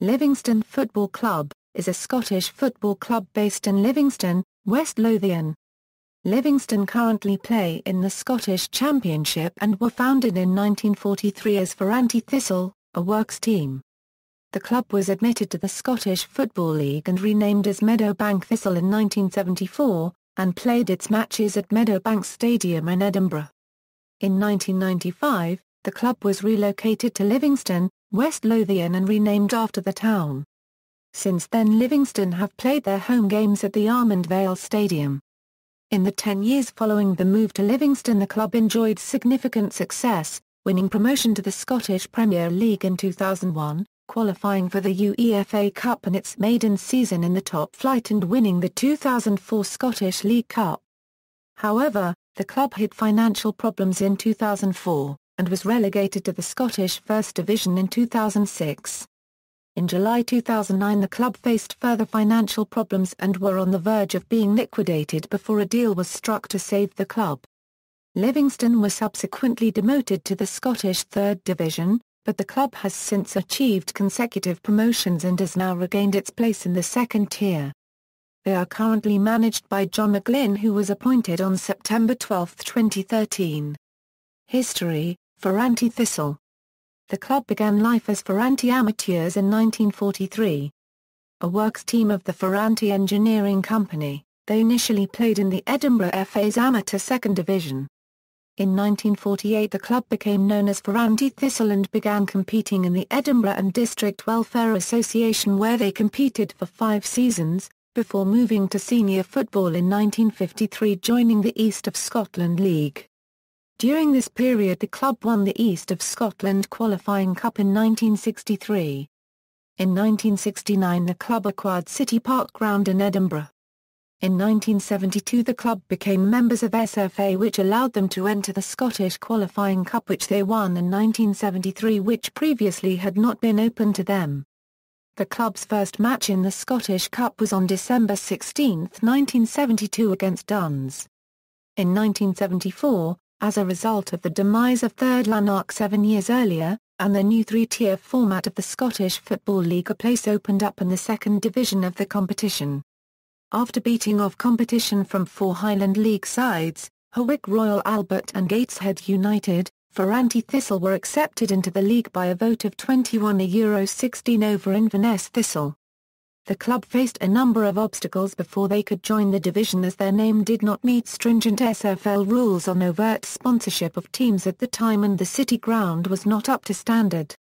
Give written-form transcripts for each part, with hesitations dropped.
Livingston Football Club is a Scottish football club based in Livingston, West Lothian. Livingston currently play in the Scottish Championship and were founded in 1943 as Ferranti Thistle, a works team. The club was admitted to the Scottish Football League and renamed as Meadowbank Thistle in 1974, and played its matches at Meadowbank Stadium in Edinburgh. In 1995, the club was relocated to Livingston, West Lothian and renamed after the town. Since then Livingston have played their home games at the Almondvale Stadium. In the 10 years following the move to Livingston, the club enjoyed significant success, winning promotion to the Scottish Premier League in 2001, qualifying for the UEFA Cup in its maiden season in the top flight and winning the 2004 Scottish League Cup. However, the club hit financial problems in 2004, and was relegated to the Scottish First Division in 2006. In July 2009 the club faced further financial problems and were on the verge of being liquidated before a deal was struck to save the club. Livingston was subsequently demoted to the Scottish Third Division, but the club has since achieved consecutive promotions and has now regained its place in the second tier. They are currently managed by John McGlynn, who was appointed on September 12, 2013. History: Ferranti Thistle. The club began life as Ferranti Amateurs in 1943. A works team of the Ferranti Engineering Company, they initially played in the Edinburgh FA's Amateur Second Division. In 1948 the club became known as Ferranti Thistle and began competing in the Edinburgh and District Welfare Association, where they competed for 5 seasons, before moving to senior football in 1953, joining the East of Scotland League. During this period the club won the East of Scotland Qualifying Cup in 1963. In 1969 the club acquired City Park Ground in Edinburgh. In 1972 the club became members of SFA, which allowed them to enter the Scottish Qualifying Cup, which they won in 1973, which previously had not been open to them. The club's first match in the Scottish Cup was on December 16, 1972 against Duns. In 1974, as a result of the demise of Third Lanark 7 years earlier, and the new 3-tier format of the Scottish Football League, a place opened up in the second division of the competition. After beating off competition from 4 Highland League sides, Hawick Royal Albert and Gateshead United, Ferranti Thistle were accepted into the league by a vote of 21-16 over Inverness Thistle. The club faced a number of obstacles before they could join the division, as their name did not meet stringent SFL rules on overt sponsorship of teams at the time, and the city ground was not up to standard.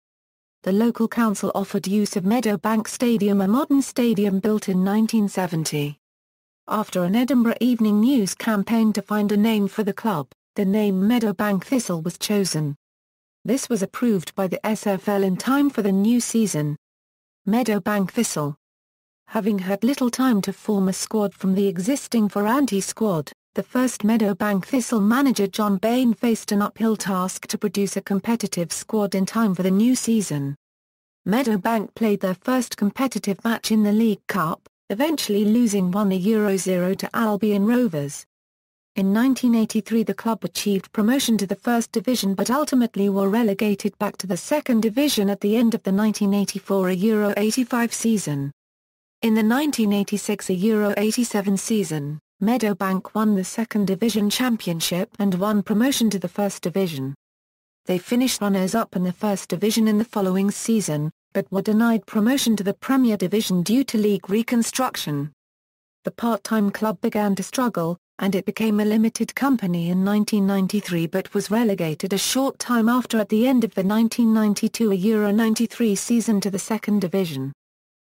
The local council offered use of Meadowbank Stadium, a modern stadium built in 1970. After an Edinburgh Evening News campaign to find a name for the club, the name Meadowbank Thistle was chosen. This was approved by the SFL in time for the new season. Meadowbank Thistle. Having had little time to form a squad from the existing Ferranti squad, the first Meadowbank Thistle manager John Bain faced an uphill task to produce a competitive squad in time for the new season. Meadowbank played their first competitive match in the League Cup, eventually losing 1-0 to Albion Rovers. In 1983 the club achieved promotion to the First Division, but ultimately were relegated back to the Second Division at the end of the 1984 Euro 85 season. In the 1986 Euro 87 season, Meadowbank won the Second Division Championship and won promotion to the First Division. They finished runners-up in the First Division in the following season, but were denied promotion to the Premier Division due to league reconstruction. The part-time club began to struggle, and it became a limited company in 1993, but was relegated a short time after at the end of the 1992 Euro 93 season to the Second Division.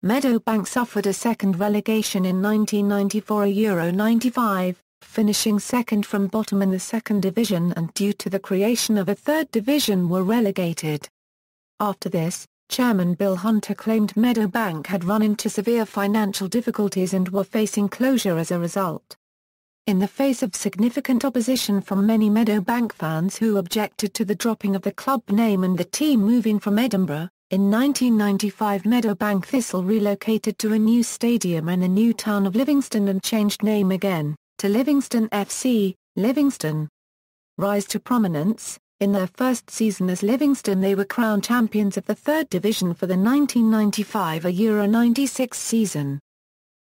Meadowbank suffered a second relegation in 1994 Euro 95, finishing second from bottom in the Second Division, and due to the creation of a Third Division were relegated. After this, Chairman Bill Hunter claimed Meadowbank had run into severe financial difficulties and were facing closure as a result. In the face of significant opposition from many Meadowbank fans who objected to the dropping of the club name and the team moving from Edinburgh, in 1995 Meadowbank Thistle relocated to a new stadium in the new town of Livingston and changed name again, to Livingston F.C., Livingston. Rise to prominence. In their first season as Livingston they were crowned champions of the third division for the 1995-96 season.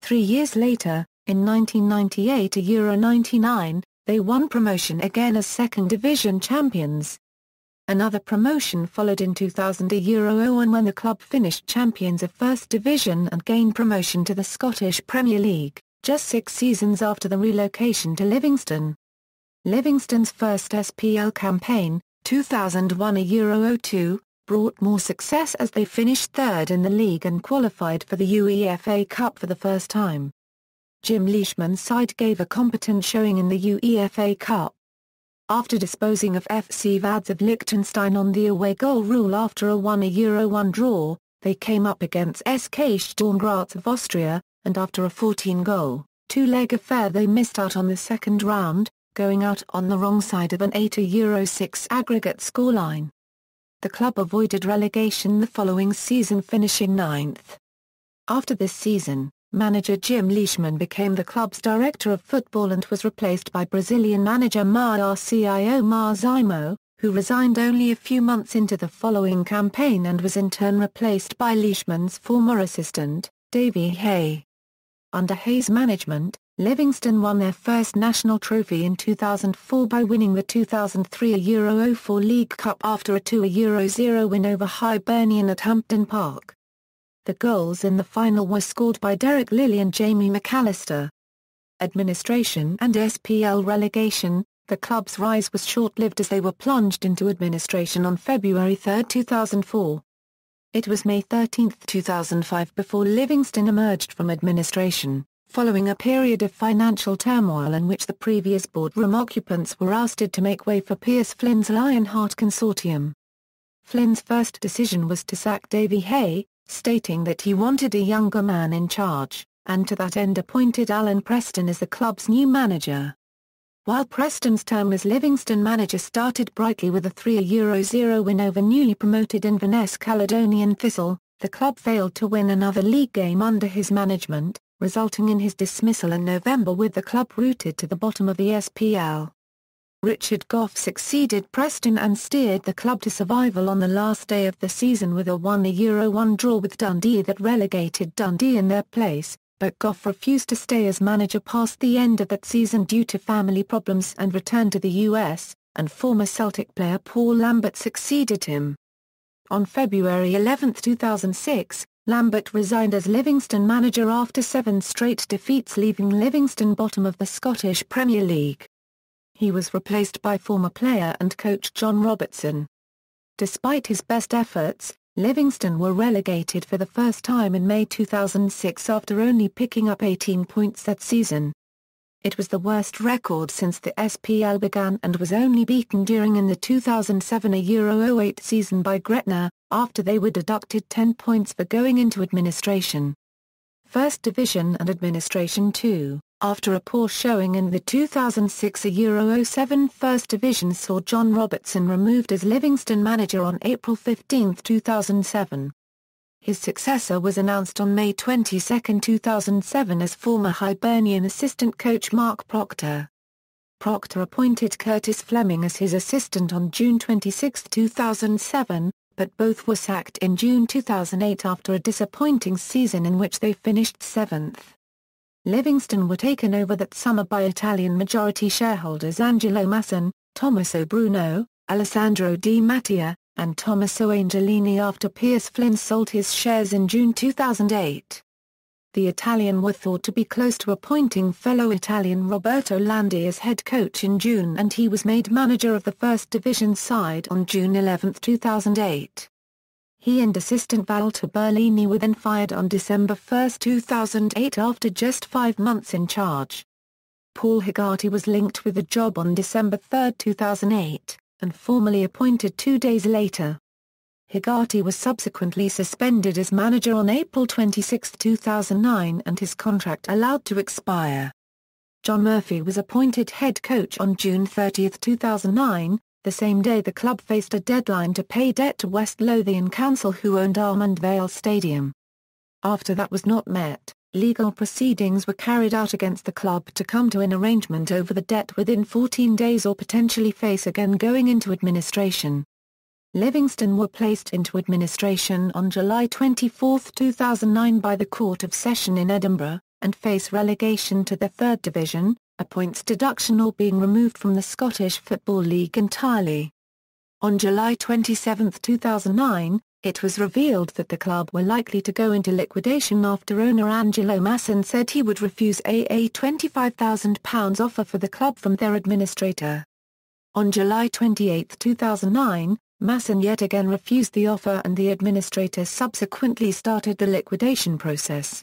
3 years later, in 1998-99, they won promotion again as second division champions. Another promotion followed in 2000-01 when the club finished champions of First Division and gained promotion to the Scottish Premier League, just 6 seasons after the relocation to Livingston. Livingston's first SPL campaign, 2001-02, brought more success as they finished third in the league and qualified for the UEFA Cup for the first time. Jim Leishman's side gave a competent showing in the UEFA Cup. After disposing of FC Vads of Liechtenstein on the away goal rule after a 1-1 draw, they came up against SK Sturm Graz of Austria, and after a 14-goal, two-leg affair they missed out on the second round, going out on the wrong side of an 8-6 aggregate scoreline. The club avoided relegation the following season, finishing 9th. After this season, manager Jim Leishman became the club's director of football and was replaced by Brazilian manager Marcio Marzimo, who resigned only a few months into the following campaign and was in turn replaced by Leishman's former assistant, Davy Hay. Under Hay's management, Livingston won their first national trophy in 2004 by winning the 2003-04 League Cup after a 2-0 win over Hibernian at Hampden Park. The goals in the final were scored by Derek Lilly and Jamie McAllister. Administration and SPL relegation. The club's rise was short-lived as they were plunged into administration on February 3, 2004. It was May 13, 2005 before Livingston emerged from administration, following a period of financial turmoil in which the previous boardroom occupants were ousted to make way for Piers Flynn's Lionheart Consortium. Flynn's first decision was to sack Davy Hay, stating that he wanted a younger man in charge, and to that end appointed Alan Preston as the club's new manager. While Preston's term as Livingston manager started brightly with a 3-0 win over newly promoted Inverness Caledonian Thistle, the club failed to win another league game under his management, resulting in his dismissal in November with the club rooted to the bottom of the SPL. Richard Gough succeeded Preston and steered the club to survival on the last day of the season with a 1-1 draw with Dundee that relegated Dundee in their place, but Gough refused to stay as manager past the end of that season due to family problems and returned to the US, and former Celtic player Paul Lambert succeeded him. On February 11, 2006, Lambert resigned as Livingston manager after 7 straight defeats, leaving Livingston bottom of the Scottish Premier League. He was replaced by former player and coach John Robertson. Despite his best efforts, Livingston were relegated for the first time in May 2006 after only picking up 18 points that season. It was the worst record since the SPL began and was only beaten during in the 2007-08 season by Gretna, after they were deducted 10 points for going into administration. First Division and Administration 2, after a poor showing in the 2006-07 First Division saw John Robertson removed as Livingston manager on April 15, 2007. His successor was announced on May 22, 2007 as former Hibernian assistant coach Mark Proctor. Proctor appointed Curtis Fleming as his assistant on June 26, 2007, but both were sacked in June 2008 after a disappointing season in which they finished 7th. Livingston were taken over that summer by Italian majority shareholders Angelo Masson, Tommaso Bruno, Alessandro Di Mattia, and Tommaso Angelini after Piers Flynn sold his shares in June 2008. The Italian were thought to be close to appointing fellow Italian Roberto Landi as head coach in June, and he was made manager of the First Division side on June 11, 2008. He and assistant Walter Berlini were then fired on December 1, 2008 after just 5 months in charge. Paul Higati was linked with the job on December 3, 2008, and formally appointed 2 days later. Higati was subsequently suspended as manager on April 26, 2009 and his contract allowed to expire. John Murphy was appointed head coach on June 30, 2009, the same day the club faced a deadline to pay debt to West Lothian Council who owned Almondvale Stadium. After that was not met, Legal proceedings were carried out against the club to come to an arrangement over the debt within 14 days or potentially face again going into administration. Livingston were placed into administration on July 24, 2009 by the Court of Session in Edinburgh, and face relegation to the third division, a points deduction or being removed from the Scottish Football League entirely. On July 27, 2009, it was revealed that the club were likely to go into liquidation after owner Angelo Masson said he would refuse a £25,000 offer for the club from their administrator. On July 28, 2009, Masson yet again refused the offer and the administrator subsequently started the liquidation process.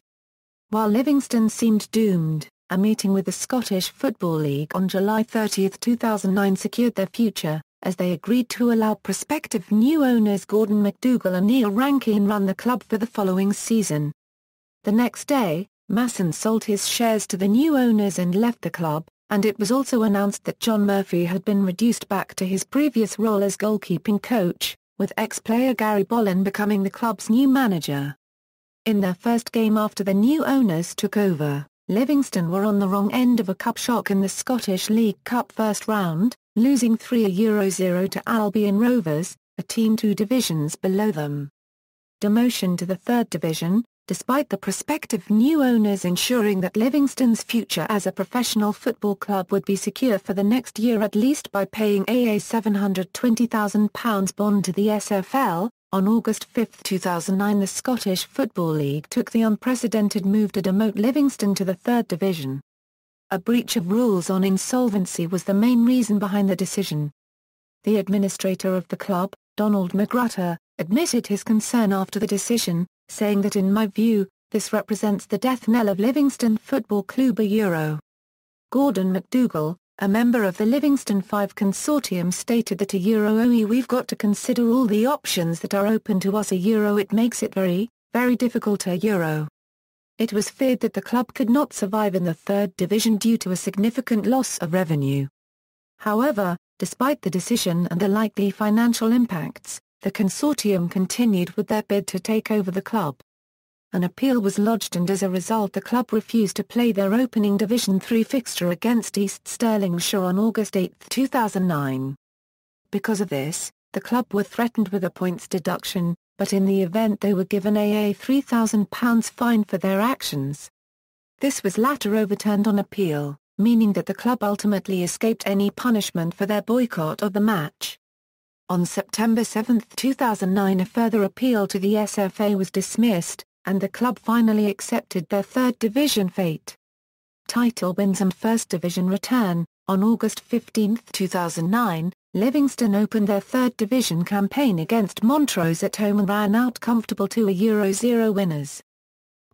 While Livingston seemed doomed, a meeting with the Scottish Football League on July 30, 2009 secured their future, as they agreed to allow prospective new owners Gordon McDougall and Neil Rankin run the club for the following season. The next day, Masson sold his shares to the new owners and left the club, and it was also announced that John Murphy had been reduced back to his previous role as goalkeeping coach, with ex-player Gary Bollan becoming the club's new manager. In their first game after the new owners took over, Livingston were on the wrong end of a cup shock in the Scottish League Cup first round, losing 3-0 to Albion Rovers, a team 2 divisions below them. Demotion to the third division, despite the prospective new owners ensuring that Livingston's future as a professional football club would be secure for the next year at least by paying a £720,000 bond to the SFL, on August 5, 2009 the Scottish Football League took the unprecedented move to demote Livingston to the third division. A breach of rules on insolvency was the main reason behind the decision. The administrator of the club, Donald McGrutter, admitted his concern after the decision, saying that in my view, this represents the death knell of Livingston Football Club. Gordon McDougall, a member of the Livingston 5 consortium stated that we've got to consider all the options that are open to us. It makes it very, very difficult. It was feared that the club could not survive in the third division due to a significant loss of revenue. However, despite the decision and the likely financial impacts, the consortium continued with their bid to take over the club. An appeal was lodged and as a result the club refused to play their opening Division 3 fixture against East Stirlingshire on August 8, 2009. Because of this, the club were threatened with a points deduction, but in the event they were given a £3,000 fine for their actions. This was later overturned on appeal, meaning that the club ultimately escaped any punishment for their boycott of the match. On September 7, 2009 a further appeal to the SFA was dismissed, and the club finally accepted their third division fate. Title wins and first division return. On August 15, 2009, Livingston opened their third division campaign against Montrose at home and ran out comfortable 2-0 winners.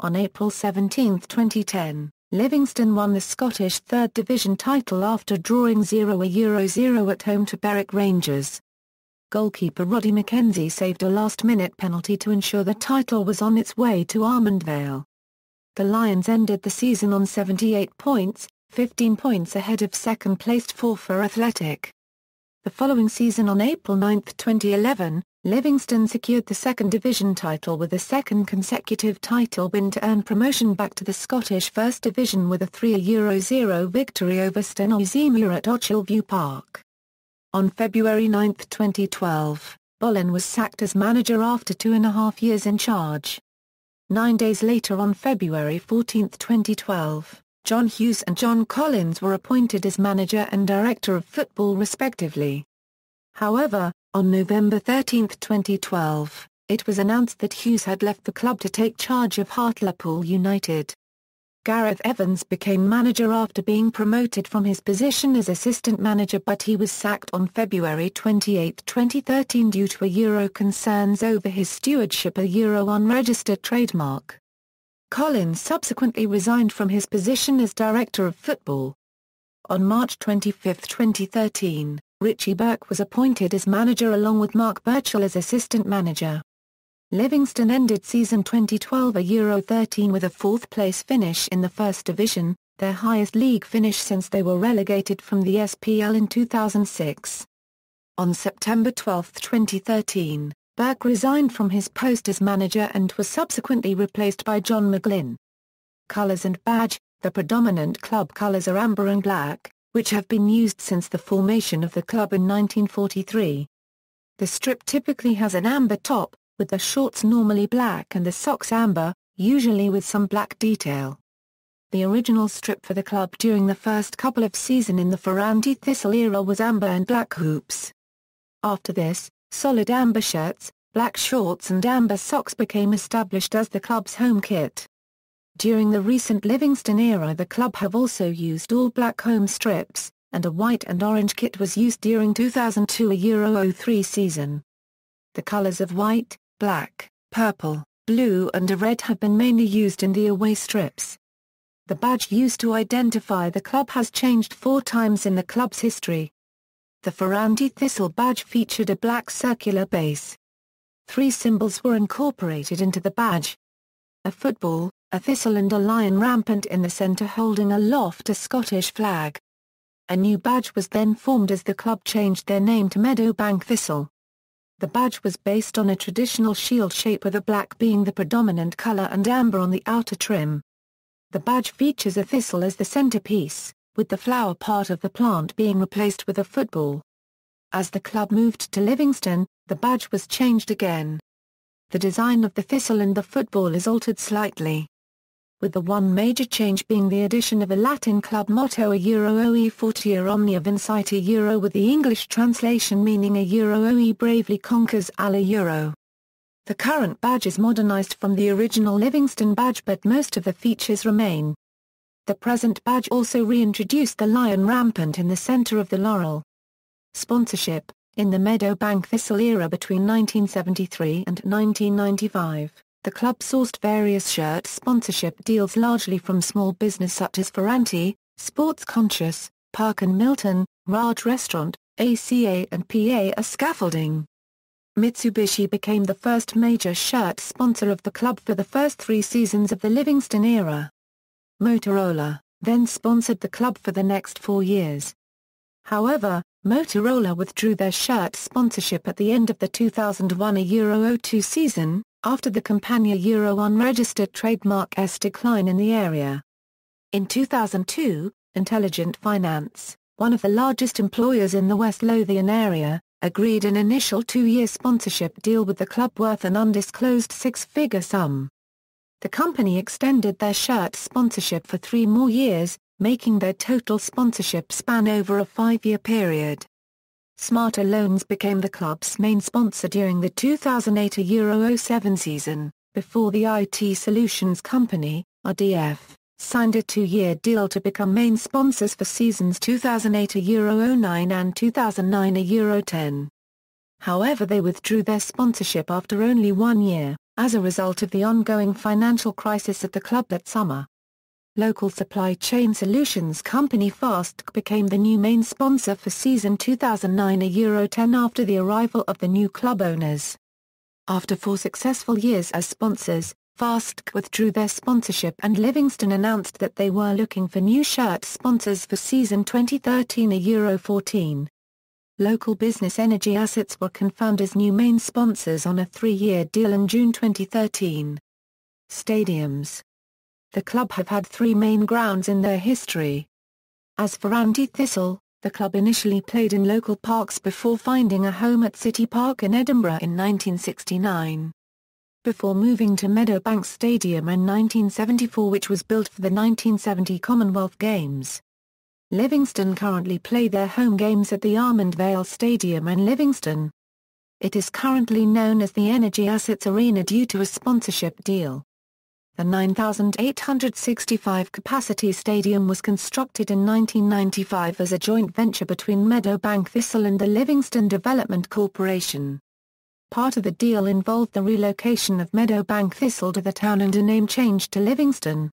On April 17, 2010, Livingston won the Scottish third division title after drawing 0-0 at home to Berwick Rangers. Goalkeeper Roddy McKenzie saved a last-minute penalty to ensure the title was on its way to Almondvale. The Lions ended the season on 78 points, 15 points ahead of second-placed Forfar Athletic. The following season on April 9, 2011, Livingston secured the second division title with a second consecutive title win to earn promotion back to the Scottish First Division with a 3-0 victory over Steno at Ochilview Park. On February 9, 2012, Bollan was sacked as manager after 2.5 years in charge. 9 days later on February 14, 2012, John Hughes and John Collins were appointed as manager and director of football respectively. However, on November 13, 2012, it was announced that Hughes had left the club to take charge of Hartlepool United. Gareth Evans became manager after being promoted from his position as assistant manager, but he was sacked on February 28, 2013 due to Euro concerns over his stewardship of Euro unregistered trademark. Collins subsequently resigned from his position as director of football. On March 25, 2013, Richie Burke was appointed as manager along with Mark Birchall as assistant manager. Livingston ended season 2012 Euro 13 with a fourth-place finish in the First Division, their highest league finish since they were relegated from the SPL in 2006. On September 12, 2013, Burke resigned from his post as manager and was subsequently replaced by John McGlynn. Colours and badge. The predominant club colours are amber and black, which have been used since the formation of the club in 1943. The strip typically has an amber top, with the shorts normally black and the socks amber, usually with some black detail. The original strip for the club during the first couple of seasons in the Ferranti Thistle era was amber and black hoops. After this, solid amber shirts, black shorts and amber socks became established as the club's home kit. During the recent Livingston era the club have also used all black home strips, and a white and orange kit was used during 2002 Euro 03 season. The colours of white, black, purple, blue and a red have been mainly used in the away strips. The badge used to identify the club has changed 4 times in the club's history. The Ferranti Thistle badge featured a black circular base. 3 symbols were incorporated into the badge: a football, a thistle and a lion rampant in the centre holding aloft a Scottish flag. A new badge was then formed as the club changed their name to Meadowbank Thistle. The badge was based on a traditional shield shape with a black being the predominant colour and amber on the outer trim. The badge features a thistle as the centrepiece, with the flower part of the plant being replaced with a football. As the club moved to Livingston, the badge was changed again. The design of the thistle and the football is altered slightly, with the one major change being the addition of a Latin club motto a Euro OE fortior omnia vincit a Euro, with the English translation meaning a Euro OE bravely conquers alla Euro. The current badge is modernised from the original Livingston badge but most of the features remain. The present badge also reintroduced the lion rampant in the centre of the laurel. Sponsorship. In the Meadowbank Thistle era between 1973 and 1995, the club sourced various shirt sponsorship deals largely from small business such as Ferranti, Sports Conscious, Park and Milton, Raj Restaurant, ACA and PA Scaffolding. Mitsubishi became the first major shirt sponsor of the club for the first 3 seasons of the Livingston era. Motorola, then sponsored the club for the next 4 years. However, Motorola withdrew their shirt sponsorship at the end of the 2001 Euro 02 season, after the Campania Euro 1 registered trademark's decline in the area. In 2002, Intelligent Finance, one of the largest employers in the West Lothian area, agreed an initial 2-year sponsorship deal with the club worth an undisclosed 6-figure sum. The company extended their shirt sponsorship for 3 more years, making their total sponsorship span over a 5-year period. Smarter Loans became the club's main sponsor during the 2008 Euro 07 season, before the IT Solutions Company, RDF, signed a 2-year deal to become main sponsors for seasons 2008 Euro 09 and 2009 Euro 10. However, they withdrew their sponsorship after only 1 year, as a result of the ongoing financial crisis at the club that summer. Local supply chain solutions company Fastc became the new main sponsor for season 2009 Euro 10 after the arrival of the new club owners. After 4 successful years as sponsors, Fastc withdrew their sponsorship and Livingston announced that they were looking for new shirt sponsors for season 2013 Euro 14. Local business Energy Assets were confirmed as new main sponsors on a 3-year deal in June 2013. Stadiums. The club have had 3 main grounds in their history. As Ferranti Thistle, the club initially played in local parks before finding a home at City Park in Edinburgh in 1969. Before moving to Meadowbank Stadium in 1974, which was built for the 1970 Commonwealth Games. Livingston currently play their home games at the Almondvale Stadium in Livingston. It is currently known as the Energy Assets Arena due to a sponsorship deal. The 9,865-capacity stadium was constructed in 1995 as a joint venture between Meadowbank Thistle and the Livingston Development Corporation. Part of the deal involved the relocation of Meadowbank Thistle to the town and a name change to Livingston.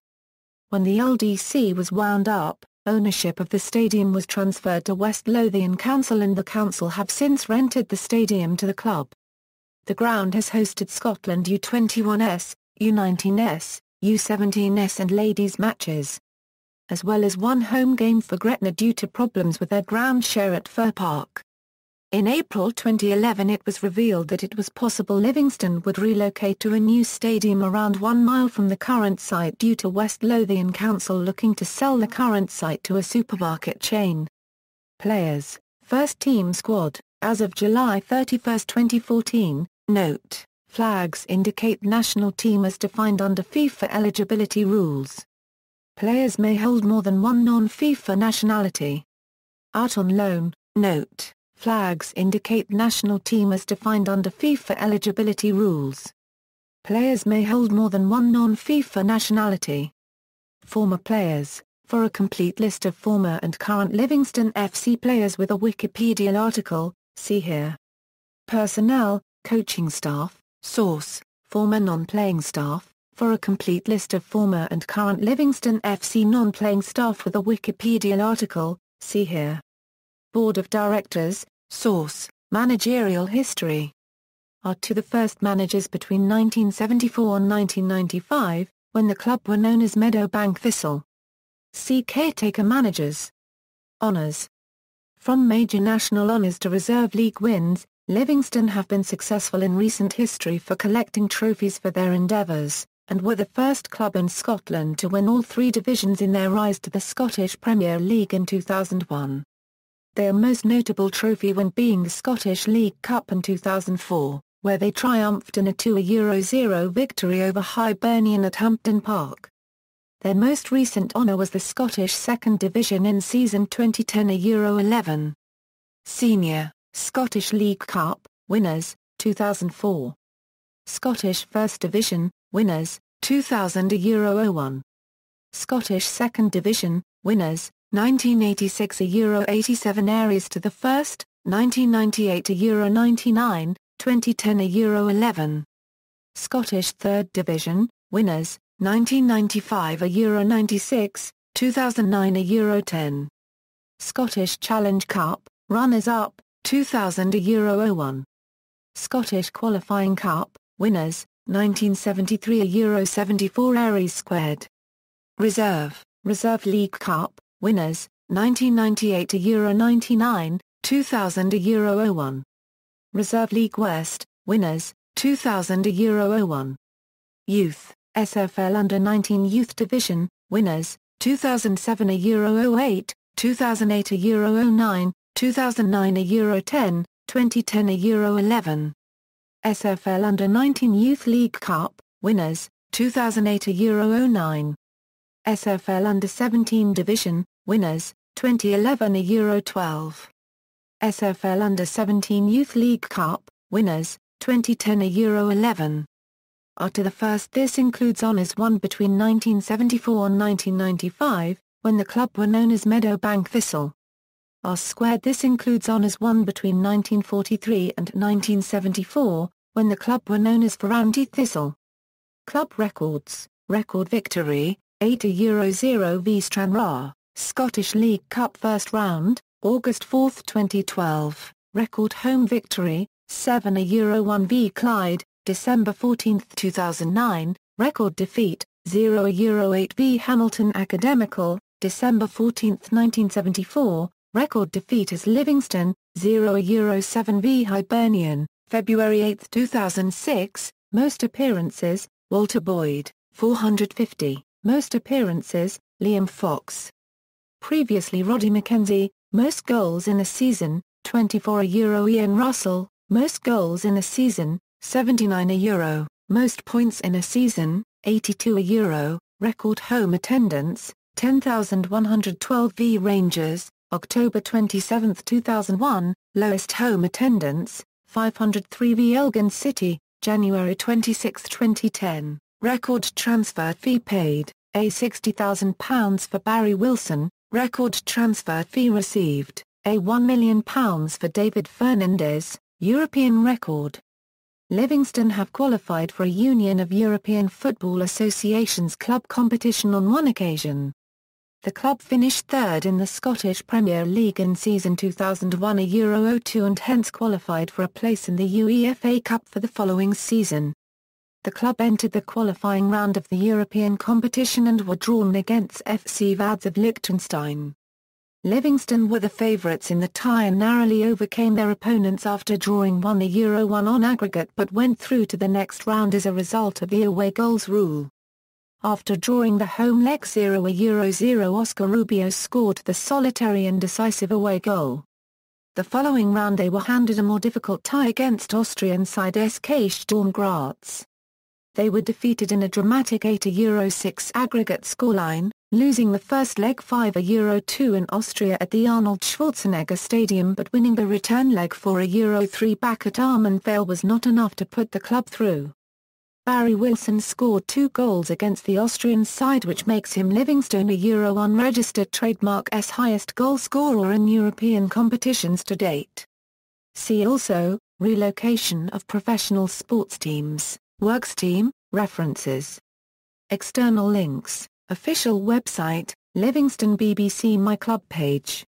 When the LDC was wound up, ownership of the stadium was transferred to West Lothian Council and the council have since rented the stadium to the club. The ground has hosted Scotland U21s, U19s, U17s and ladies matches, as well as 1 home game for Gretna due to problems with their ground share at Fir Park. In April 2011 it was revealed that it was possible Livingston would relocate to a new stadium around 1 mile from the current site due to West Lothian Council looking to sell the current site to a supermarket chain. Players, First Team Squad, as of July 31, 2014, note, flags indicate national team as defined under FIFA eligibility rules. Players may hold more than one non-FIFA nationality. Out on loan, note, flags indicate national team as defined under FIFA eligibility rules. Players may hold more than one non-FIFA nationality. Former players. For a complete list of former and current Livingston FC players with a Wikipedia article, see here. Personnel, coaching staff, source, former non-playing staff. For a complete list of former and current Livingston FC non-playing staff with a Wikipedia article, see here. Board of Directors, source, managerial history. Are to the first managers between 1974 and 1995, when the club were known as Meadowbank Thistle. See caretaker managers. Honours. From major national honours to reserve league wins, Livingston have been successful in recent history for collecting trophies for their endeavours, and were the first club in Scotland to win all three divisions in their rise to the Scottish Premier League in 2001. Their most notable trophy win being the Scottish League Cup in 2004, where they triumphed in a 2-0 victory over Hibernian at Hampden Park. Their most recent honour was the Scottish Second Division in season 2010 €11. Senior, Scottish League Cup, winners, 2004. Scottish First Division, winners, 2000 €01. Scottish Second Division, winners, 1986 €87 Aries to the First, 1998 €99, 2010 €11. Scottish Third Division, winners, 1995 €96, 2009 €10. Scottish Challenge Cup, runners-up, 2000 €01. Scottish Qualifying Cup, winners, 1973 €74 Aries squared. Reserve League Cup, winners, 1998 €99, 2000 €01. Reserve League West, winners, 2000 €01. Youth, SFL Under-19 Youth Division, winners, 2007 €08, 2008 €09, 2009 €10, 2010 €11. SFL Under-19 Youth League Cup, winners, 2008 €09. SFL Under-17 Division, winners, 2011 €12. SFL Under-17 Youth League Cup, winners, 2010 €11. Are to the first. This includes honours won between 1974 and 1995, when the club were known as Meadowbank Thistle. R squared. This includes honours won between 1943 and 1974, when the club were known as Ferranti Thistle. Club records, record victory, 8-0 v Stranraer, Scottish League Cup first round, August 4, 2012, record home victory, 7-1 v Clyde, December 14, 2009, record defeat, 0-8 v Hamilton Academical, December 14, 1974, record defeat as Livingston, 0-7 v Hibernian, February 8, 2006, most appearances, Walter Boyd, 450, most appearances, Liam Fox. Previously Roddy McKenzie, most goals in a season, 24 Ian Russell, most goals in a season, 79 most points in a season, 82 record home attendance, 10,112 v Rangers, October 27, 2001, lowest home attendance, 503 v Elgin City, January 26, 2010, record transfer fee paid, £60,000 for Barry Wilson, record transfer fee received, £1 million for David Fernandez, European record. Livingston have qualified for a Union of European Football Associations club competition on one occasion. The club finished third in the Scottish Premier League in season 2001-02 and hence qualified for a place in the UEFA Cup for the following season. The club entered the qualifying round of the European competition and were drawn against FC Vads of Liechtenstein. Livingston were the favourites in the tie and narrowly overcame their opponents after drawing 1-1 on aggregate but went through to the next round as a result of the away goals rule. After drawing the home leg 0-0, Oscar Rubio scored the solitary and decisive away goal. The following round they were handed a more difficult tie against Austrian side SK Sturm Graz. They were defeated in a dramatic 8-6 aggregate scoreline, losing the first leg 5-2 in Austria at the Arnold Schwarzenegger Stadium but winning the return leg 4-3 back at Almondvale was not enough to put the club through. Barry Wilson scored 2 goals against the Austrian side, which makes him Livingston a registered trademark's highest goal scorer in European competitions to date. See also, relocation of professional sports teams, works team, references. External links, official website, Livingston BBC My Club page.